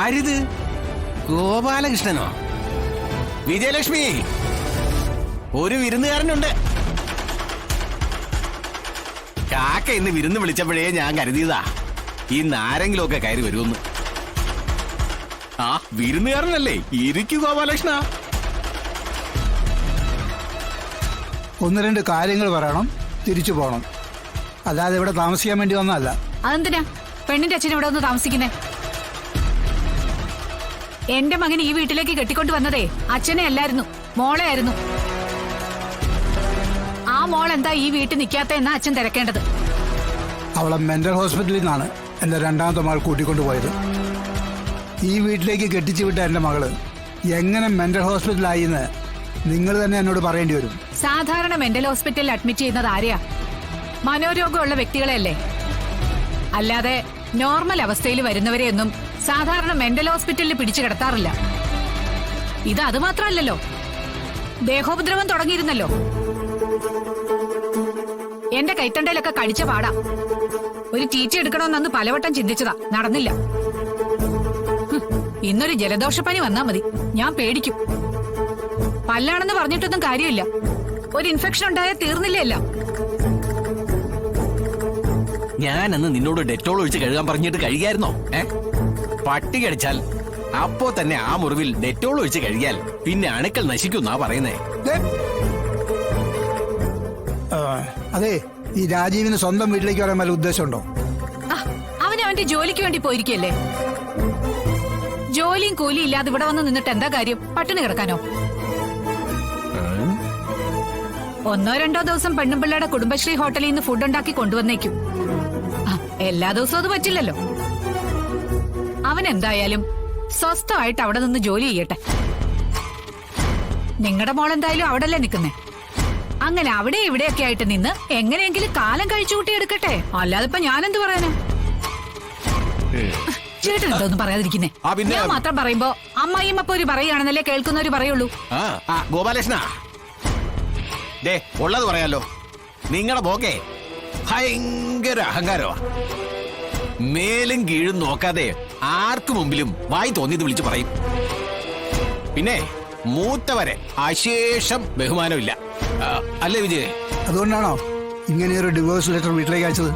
ആരിത്? ഗോപാലകൃഷ്ണനോ? വിജയലക്ഷ്മി, ഒരു വിരുന്നുകാരനുണ്ട്. കാക്ക ഇന്ന് വിരുന്ന് വിളിച്ചപ്പോഴേ ഞാൻ കരുതിയതാ ഇന്ന് ആരെങ്കിലും ഒക്കെ കയറി വരുമെന്ന്. ആ വിരുന്നുകാരനല്ലേ? ഇരിക്കു ഗോപാലകൃഷ്ണ. ഒന്ന് രണ്ട് കാര്യങ്ങൾ പറയണം, തിരിച്ചു പോകണം. അല്ലാതെ ഇവിടെ താമസിക്കാൻ വേണ്ടി വന്നതല്ല. അതെന്തിനാ പെണ്ണിന്റെ അച്ഛൻ ഇവിടെ ഒന്ന് താമസിക്കുന്നേ? എന്റെ മകൻ ഈ വീട്ടിലേക്ക് കെട്ടിക്കൊണ്ട് വന്നതേ അച്ഛനെ അല്ലായിരുന്നു, മോളെ ആയിരുന്നു. ആ മോൾ എന്താ ഈ വീട്ടിൽ നിൽക്കാത്ത എന്നാ അച്ഛൻ തിരക്കേണ്ടത്. അവളെ മെന്റൽ ഹോസ്പിറ്റലിൽ നിന്നാണ് എന്റെ രണ്ടാമത്തെ മകൾ കൂട്ടിക്കൊണ്ടുപോയത്. ഈ വീട്ടിലേക്ക് കെട്ടിച്ചു വിട്ട എന്റെ മകള് എങ്ങനെ മെന്റൽ ഹോസ്പിറ്റലായി എന്ന് നിങ്ങൾ തന്നെ എന്നോട് പറയേണ്ടി വരും. സാധാരണ മെന്റൽ ഹോസ്പിറ്റലിൽ അഡ്മിറ്റ് ചെയ്യുന്നത് ആരെയാ? മനോരോഗമുള്ള വ്യക്തികളെയല്ലേ. അല്ലാതെ നോർമൽ അവസ്ഥയിൽ വരുന്നവരെയൊന്നും സാധാരണ മെന്റൽ ഹോസ്പിറ്റലിൽ പിടിച്ചു കിടത്താറില്ല. ഇത് അത് മാത്രമല്ലല്ലോ, ദേഹോപദ്രവം തുടങ്ങിയിരുന്നല്ലോ. എന്റെ കൈത്തണ്ടയിലൊക്കെ കടിച്ച പാടാ. ഒരു ടീറ്റി എടുക്കണമെന്നന്ന് പലവട്ടം ചിന്തിച്ചതാ, നടന്നില്ല. ഇന്നൊരു ജലദോഷപ്പനി വന്നാ മതി, ഞാൻ പേടിക്കും. പല്ലാണെന്ന് പറഞ്ഞിട്ടൊന്നും കാര്യമില്ല, ഒരു ഇൻഫെക്ഷൻ ഉണ്ടായാൽ തീർന്നില്ല. ഞാനന്ന് നിന്നോട് ഡെറ്റോൾ ഒഴിച്ച് കഴുകാൻ പറഞ്ഞിട്ട് കഴുകിയായിരുന്നോ? പട്ടി കടിച്ചാൽ അപ്പോ തന്നെ ആ മുറിവിൽ ഡെറ്റോൾ ഒഴിച്ച് കഴുകിയാൽ പിന്നെ അണുക്കൾ നശിക്കുന്നാ പറയുന്നേ. അതെ, ഈ രാജീവിന് സ്വന്തം വീട്ടിലേക്ക് വരാൻ വല്ല ഉദ്ദേശമുണ്ടോ? അവൻ അവന്റെ ജോലിക്ക് വേണ്ടി പോയിരിക്കല്ലേ. ജോലിയും കൂലിയും ഇല്ലാതെ ഇവിടെ വന്ന് നിന്നിട്ട് എന്താ കാര്യം? പട്ടിണി കിടക്കാനോ? ഒന്നോ രണ്ടോ ദിവസം പെണ്ണുപിള്ളയുടെ കുടുംബശ്രീ ഹോട്ടലിൽ നിന്ന് ഫുഡ് ഉണ്ടാക്കി കൊണ്ടുവന്നേക്കും. എല്ലാ ദിവസവും അത് പറ്റില്ലല്ലോ. അവൻ എന്തായാലും സ്വസ്ഥമായിട്ട് അവിടെ നിന്ന് ജോലി ചെയ്യട്ടെ. നിങ്ങളുടെ മോളെന്തായാലും അവിടെല്ലേ നിൽക്കുന്നേ. അങ്ങനെ അവിടെ ഇവിടെയൊക്കെ ആയിട്ട് നിന്ന് എങ്ങനെയെങ്കിലും കാലം കഴിച്ചു കൂട്ടി എടുക്കട്ടെ. അല്ലാതെ ഇപ്പൊ ഞാനെന്ത് പറയാനാ? ചേട്ടൻ എന്തോന്നും പറയാതിരിക്കുന്നേ. ഞാൻ മാത്രം പറയുമ്പോ അമ്മായിയമ്മ ഒരു പറയുകയാണെന്നല്ലേ കേൾക്കുന്നവര് പറയുള്ളൂ. ഗോപാലകൃഷ്ണ, ഉള്ളത് പറയാലോ. നിങ്ങളുടെ പോക്കേ ഭയങ്കര അഹങ്കാരമാ. മേലും കീഴും നോക്കാതെ ആർക്കു മുമ്പിലും വായി തോന്നിയത് വിളിച്ചു പറയും. പിന്നെ മൂത്തവരെ അശേഷം ബഹുമാനമില്ല, അല്ലേ വിജയ്? അതുകൊണ്ടാണോ ഇങ്ങനെയൊരു ഡിവോഴ്സ് ലെറ്റർ വീട്ടിലേക്ക് അയച്ചത്?